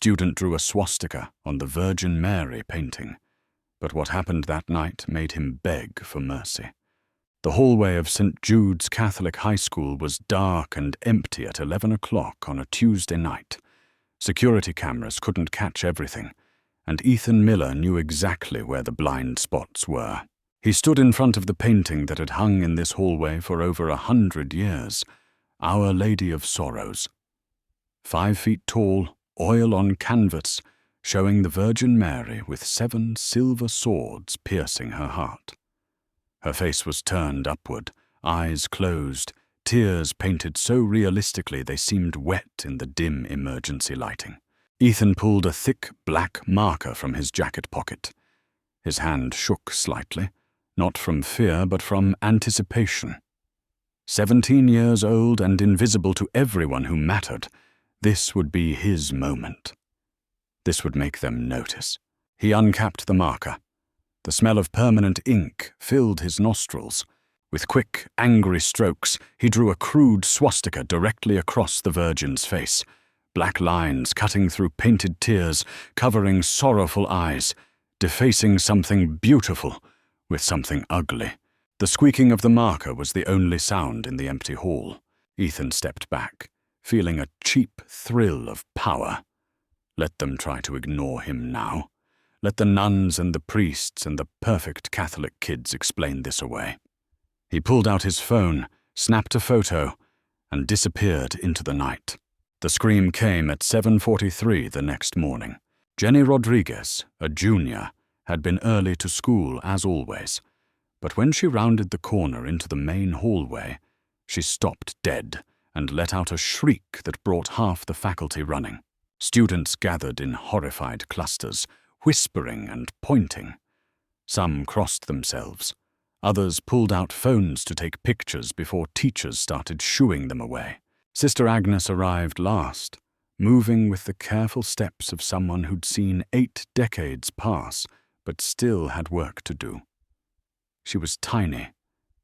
student drew a swastika on the Virgin Mary painting, but what happened that night made him beg for mercy. The hallway of St. Jude's Catholic High School was dark and empty at 11 o'clock on a Tuesday night. Security cameras couldn't catch everything, and Ethan Miller knew exactly where the blind spots were. He stood in front of the painting that had hung in this hallway for over 100 years, Our Lady of Sorrows. 5 feet tall, oil on canvas, showing the Virgin Mary with 7 silver swords piercing her heart. Her face was turned upward, eyes closed, tears painted so realistically they seemed wet in the dim emergency lighting. Ethan pulled a thick black marker from his jacket pocket. His hand shook slightly, not from fear but from anticipation. 17 years old and invisible to everyone who mattered, this would be his moment. This would make them notice. He uncapped the marker. The smell of permanent ink filled his nostrils. With quick, angry strokes, he drew a crude swastika directly across the Virgin's face, black lines cutting through painted tears, covering sorrowful eyes, defacing something beautiful with something ugly. The squeaking of the marker was the only sound in the empty hall. Ethan stepped back, feeling a cheap thrill of power. Let them try to ignore him now. Let the nuns and the priests and the perfect Catholic kids explain this away. He pulled out his phone, snapped a photo, and disappeared into the night. The scream came at 7:43 the next morning. Jenny Rodriguez, a junior, had been early to school as always, but when she rounded the corner into the main hallway, she stopped dead and let out a shriek that brought half the faculty running. Students gathered in horrified clusters, whispering and pointing. Some crossed themselves. Others pulled out phones to take pictures before teachers started shooing them away. Sister Agnes arrived last, moving with the careful steps of someone who'd seen 8 decades pass, but still had work to do. She was tiny,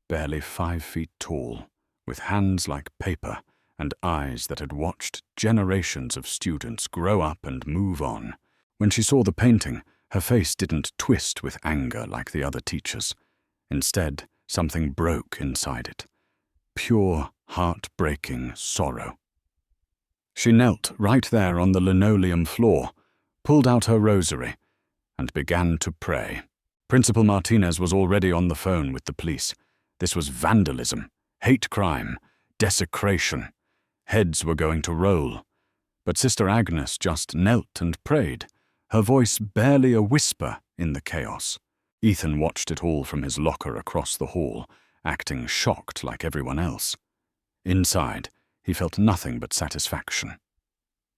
barely 5 feet tall, with hands like paper and eyes that had watched generations of students grow up and move on. When she saw the painting, her face didn't twist with anger like the other teachers. Instead, something broke inside it. Pure, heart-breaking sorrow. She knelt right there on the linoleum floor, pulled out her rosary, and began to pray. Principal Martinez was already on the phone with the police. This was vandalism, hate crime, desecration. Heads were going to roll. But Sister Agnes just knelt and prayed, her voice barely a whisper in the chaos. Ethan watched it all from his locker across the hall, acting shocked like everyone else. Inside, he felt nothing but satisfaction.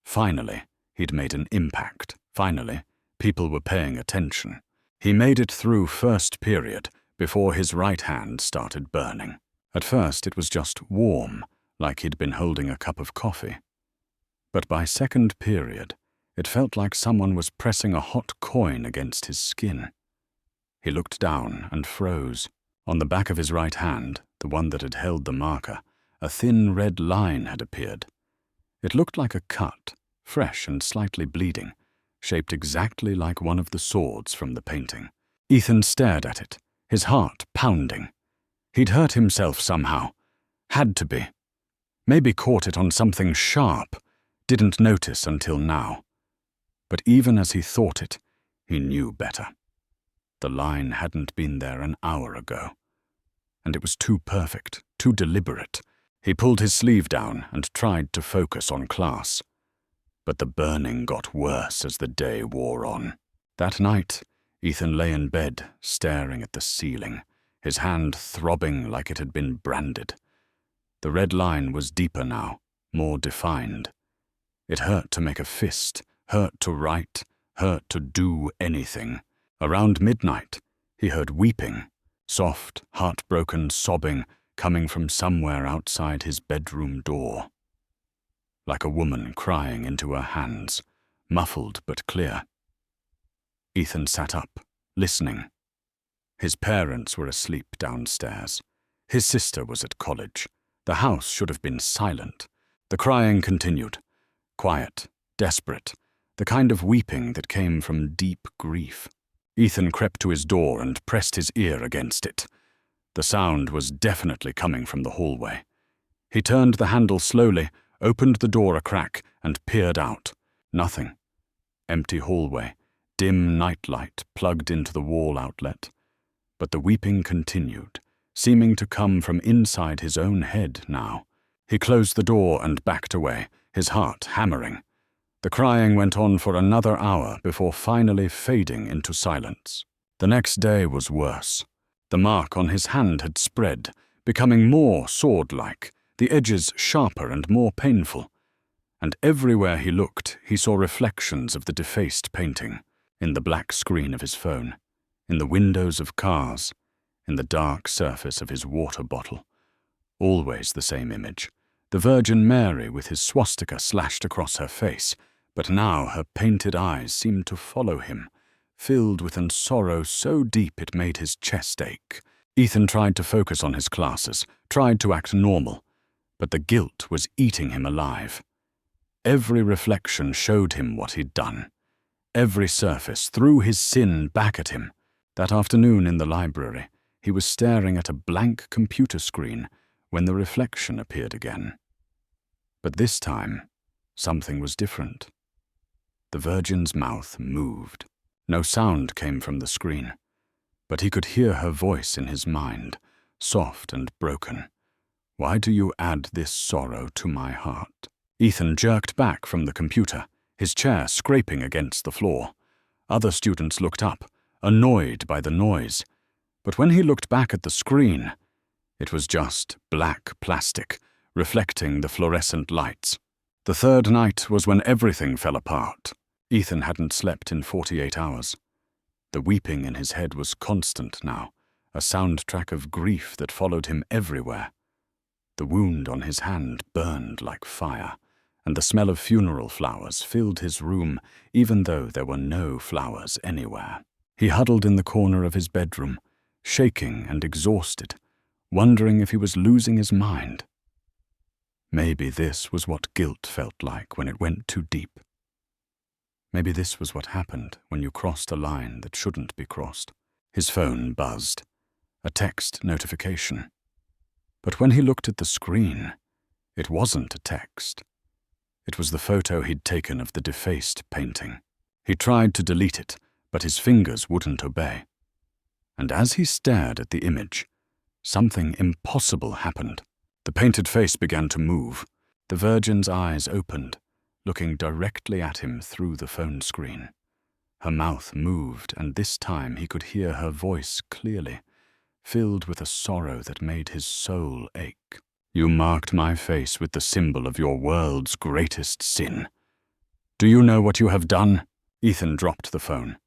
Finally, he'd made an impact. Finally, people were paying attention. He made it through first period before his right hand started burning. At first, it was just warm, like he'd been holding a cup of coffee. But by second period, it felt like someone was pressing a hot coin against his skin. He looked down and froze. On the back of his right hand, the one that had held the marker, a thin red line had appeared. It looked like a cut, fresh and slightly bleeding, shaped exactly like one of the swords from the painting. Ethan stared at it, his heart pounding. He'd hurt himself somehow. Had to be. Maybe caught it on something sharp, didn't notice until now. But even as he thought it, he knew better. The line hadn't been there an hour ago. And it was too perfect, too deliberate. He pulled his sleeve down and tried to focus on class. But the burning got worse as the day wore on. That night, Ethan lay in bed, staring at the ceiling, his hand throbbing like it had been branded. The red line was deeper now, more defined. It hurt to make a fist, hurt to write, hurt to do anything. Around midnight, he heard weeping, soft, heartbroken sobbing coming from somewhere outside his bedroom door. Like a woman crying into her hands, muffled but clear. Ethan sat up, listening. His parents were asleep downstairs. His sister was at college. The house should have been silent. The crying continued. Quiet, desperate. the kind of weeping that came from deep grief. Ethan crept to his door and pressed his ear against it. The sound was definitely coming from the hallway. He turned the handle slowly, opened the door a crack, and peered out. Nothing. Empty hallway, dim nightlight plugged into the wall outlet. But the weeping continued, seeming to come from inside his own head now. He closed the door and backed away, his heart hammering. The crying went on for another hour before finally fading into silence. The next day was worse. The mark on his hand had spread, becoming more sword-like, the edges sharper and more painful. And everywhere he looked, he saw reflections of the defaced painting, in the black screen of his phone, in the windows of cars, in the dark surface of his water bottle. Always the same image, the Virgin Mary with his swastika slashed across her face, but now her painted eyes seemed to follow him, filled with an sorrow so deep it made his chest ache. Ethan tried to focus on his classes, tried to act normal, but the guilt was eating him alive. Every reflection showed him what he'd done. Every surface threw his sin back at him. That afternoon in the library, he was staring at a blank computer screen when the reflection appeared again. But this time, something was different. The Virgin's mouth moved. No sound came from the screen, but he could hear her voice in his mind, soft and broken. "Why do you add this sorrow to my heart?" Ethan jerked back from the computer, his chair scraping against the floor. Other students looked up, annoyed by the noise. But when he looked back at the screen, it was just black plastic, reflecting the fluorescent lights. The third night was when everything fell apart. Ethan hadn't slept in 48 hours. The weeping in his head was constant now, a soundtrack of grief that followed him everywhere. The wound on his hand burned like fire, and the smell of funeral flowers filled his room, even though there were no flowers anywhere. He huddled in the corner of his bedroom, shaking and exhausted, wondering if he was losing his mind. Maybe this was what guilt felt like when it went too deep. Maybe this was what happened when you crossed a line that shouldn't be crossed. His phone buzzed. A text notification. But when he looked at the screen, it wasn't a text. It was the photo he'd taken of the defaced painting. He tried to delete it, but his fingers wouldn't obey. And as he stared at the image, something impossible happened. The painted face began to move. The Virgin's eyes opened, looking directly at him through the phone screen. Her mouth moved, and this time he could hear her voice clearly, filled with a sorrow that made his soul ache. "You marked my face with the symbol of your world's greatest sin. Do you know what you have done?" Ethan dropped the phone,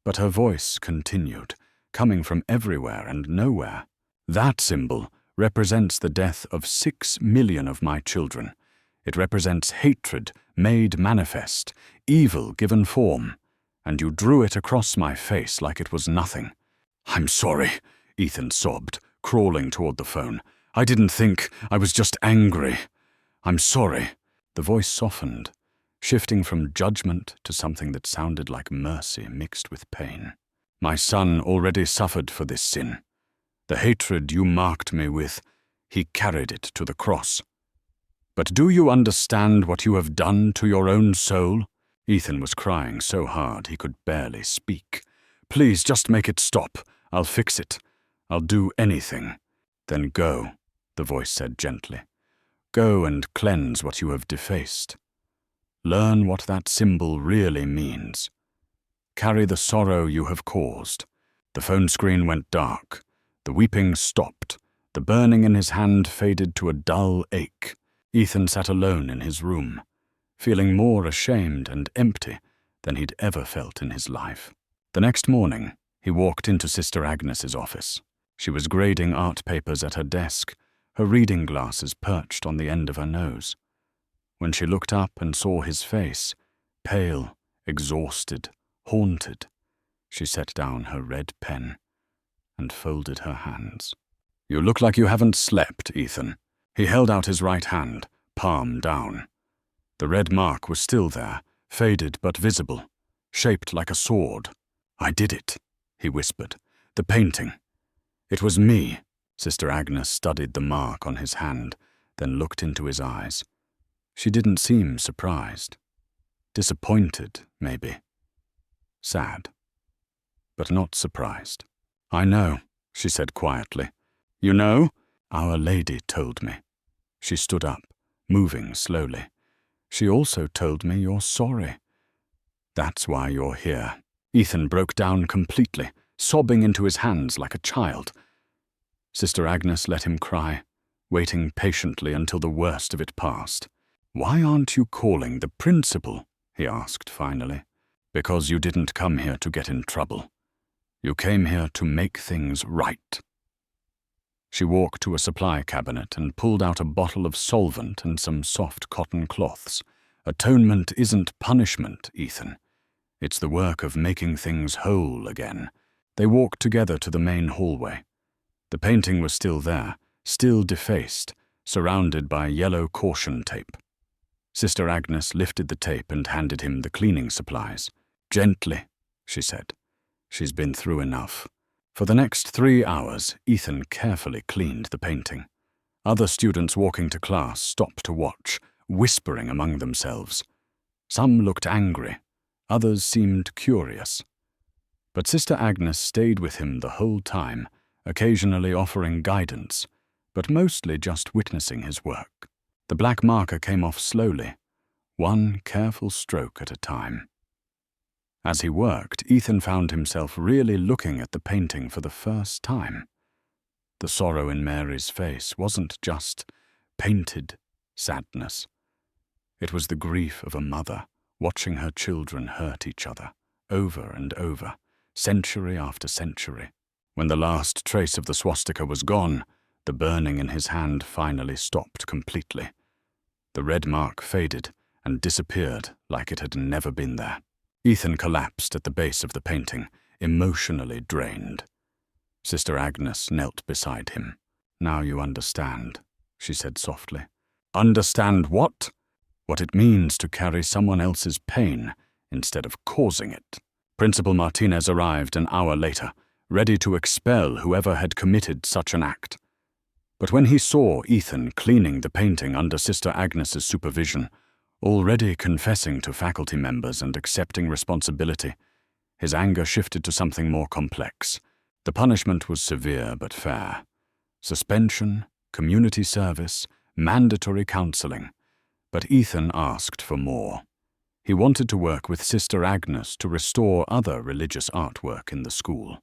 but her voice continued, coming from everywhere and nowhere. "That symbol represents the death of 6 million of my children. It represents hatred made manifest, evil given form, and you drew it across my face like it was nothing." "I'm sorry," Ethan sobbed, crawling toward the phone. "I didn't think. I was just angry. I'm sorry." The voice softened, shifting from judgment to something that sounded like mercy mixed with pain. "My son already suffered for this sin. The hatred you marked me with, he carried it to the cross. But do you understand what you have done to your own soul?" Ethan was crying so hard he could barely speak. "Please just make it stop. I'll fix it. I'll do anything." "Then go," the voice said gently. "Go and cleanse what you have defaced. Learn what that symbol really means. Carry the sorrow you have caused." The phone screen went dark. The weeping stopped. The burning in his hand faded to a dull ache. Ethan sat alone in his room, feeling more ashamed and empty than he'd ever felt in his life. The next morning, he walked into Sister Agnes's office. She was grading art papers at her desk, her reading glasses perched on the end of her nose. When she looked up and saw his face, pale, exhausted, haunted, she set down her red pen and folded her hands. "You look like you haven't slept, Ethan." He held out his right hand, palm down. The red mark was still there, faded but visible, shaped like a sword. "I did it," he whispered. "The painting. It was me." Sister Agnes studied the mark on his hand, then looked into his eyes. She didn't seem surprised. Disappointed, maybe. Sad. But not surprised. "I know," she said quietly. "You know?" "Our Lady told me." She stood up, moving slowly. "She also told me you're sorry. That's why you're here." Ethan broke down completely, sobbing into his hands like a child. Sister Agnes let him cry, waiting patiently until the worst of it passed. "Why aren't you calling the principal?" he asked finally. "Because you didn't come here to get in trouble. You came here to make things right." She walked to a supply cabinet and pulled out a bottle of solvent and some soft cotton cloths. "Atonement isn't punishment, Ethan. It's the work of making things whole again." They walked together to the main hallway. The painting was still there, still defaced, surrounded by yellow caution tape. Sister Agnes lifted the tape and handed him the cleaning supplies. "Gently," she said. "She's been through enough." For the next 3 hours, Ethan carefully cleaned the painting. Other students walking to class stopped to watch, whispering among themselves. Some looked angry, others seemed curious. But Sister Agnes stayed with him the whole time, occasionally offering guidance, but mostly just witnessing his work. The black marker came off slowly, one careful stroke at a time. As he worked, Ethan found himself really looking at the painting for the first time. The sorrow in Mary's face wasn't just painted sadness. It was the grief of a mother watching her children hurt each other, over and over, century after century. When the last trace of the swastika was gone, the burning in his hand finally stopped completely. The red mark faded and disappeared like it had never been there. Ethan collapsed at the base of the painting, emotionally drained. Sister Agnes knelt beside him. "Now you understand," she said softly. "Understand what?" "What it means to carry someone else's pain instead of causing it." Principal Martinez arrived an hour later, ready to expel whoever had committed such an act. But when he saw Ethan cleaning the painting under Sister Agnes's supervision, already confessing to faculty members and accepting responsibility, his anger shifted to something more complex. The punishment was severe but fair. Suspension, community service, mandatory counseling. But Ethan asked for more. He wanted to work with Sister Agnes to restore other religious artwork in the school.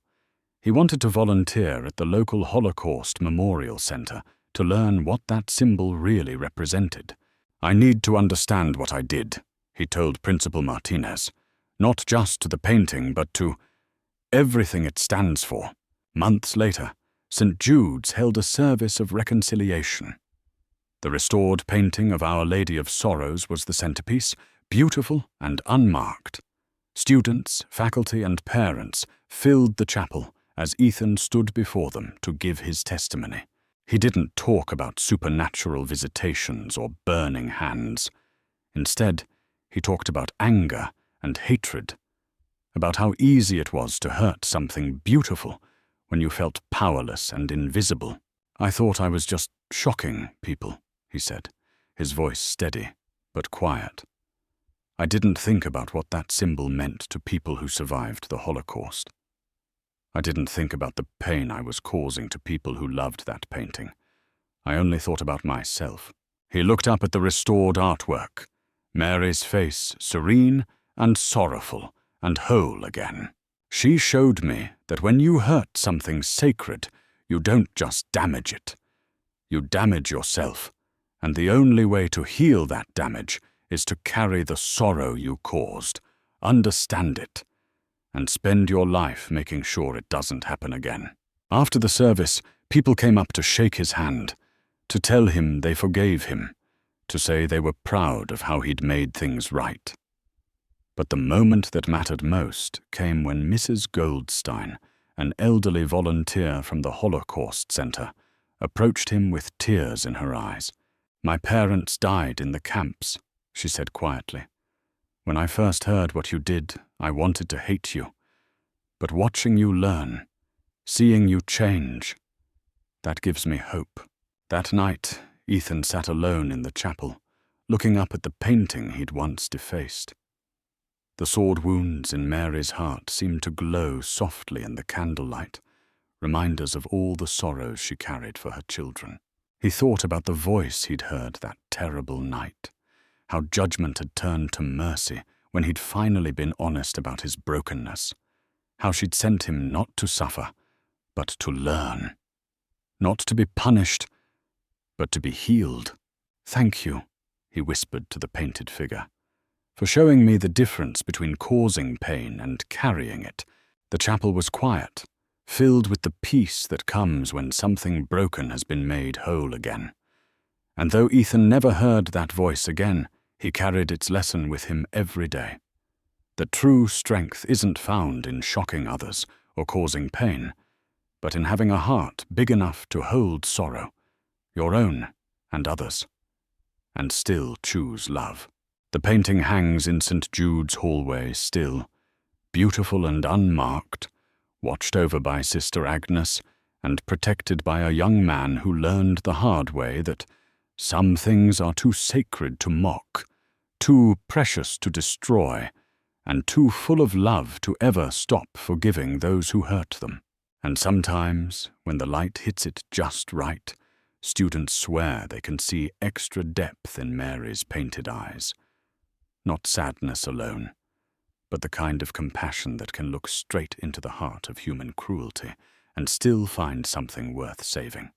He wanted to volunteer at the local Holocaust Memorial Center to learn what that symbol really represented. "I need to understand what I did," he told Principal Martinez. "Not just to the painting, but to everything it stands for." Months later, St. Jude's held a service of reconciliation. The restored painting of Our Lady of Sorrows was the centerpiece, beautiful and unmarked. Students, faculty, and parents filled the chapel as Ethan stood before them to give his testimony. He didn't talk about supernatural visitations or burning hands. Instead, he talked about anger and hatred, about how easy it was to hurt something beautiful when you felt powerless and invisible. "I thought I was just shocking people," he said, his voice steady but quiet. "I didn't think about what that symbol meant to people who survived the Holocaust. I didn't think about the pain I was causing to people who loved that painting. I only thought about myself." He looked up at the restored artwork, Mary's face serene and sorrowful and whole again. "She showed me that when you hurt something sacred, you don't just damage it. You damage yourself, and the only way to heal that damage is to carry the sorrow you caused, understand it, and spend your life making sure it doesn't happen again." After the service, people came up to shake his hand, to tell him they forgave him, to say they were proud of how he'd made things right. But the moment that mattered most came when Mrs. Goldstein, an elderly volunteer from the Holocaust Center, approached him with tears in her eyes. "My parents died in the camps," she said quietly. When I first heard what you did, I wanted to hate you. But watching you learn, seeing you change, that gives me hope." That night, Ethan sat alone in the chapel, looking up at the painting he'd once defaced. The sword wounds in Mary's heart seemed to glow softly in the candlelight, reminders of all the sorrows she carried for her children. He thought about the voice he'd heard that terrible night, how judgment had turned to mercy when he'd finally been honest about his brokenness, how she'd sent him not to suffer, but to learn, not to be punished, but to be healed. "Thank you," he whispered to the painted figure, "for showing me the difference between causing pain and carrying it." The chapel was quiet, filled with the peace that comes when something broken has been made whole again. And though Ethan never heard that voice again, he carried its lesson with him every day. That true strength isn't found in shocking others or causing pain, but in having a heart big enough to hold sorrow, your own and others, and still choose love. The painting hangs in St. Jude's hallway still, beautiful and unmarked, watched over by Sister Agnes and protected by a young man who learned the hard way that some things are too sacred to mock, too precious to destroy, and too full of love to ever stop forgiving those who hurt them. And sometimes, when the light hits it just right, students swear they can see extra depth in Mary's painted eyes. Not sadness alone, but the kind of compassion that can look straight into the heart of human cruelty and still find something worth saving.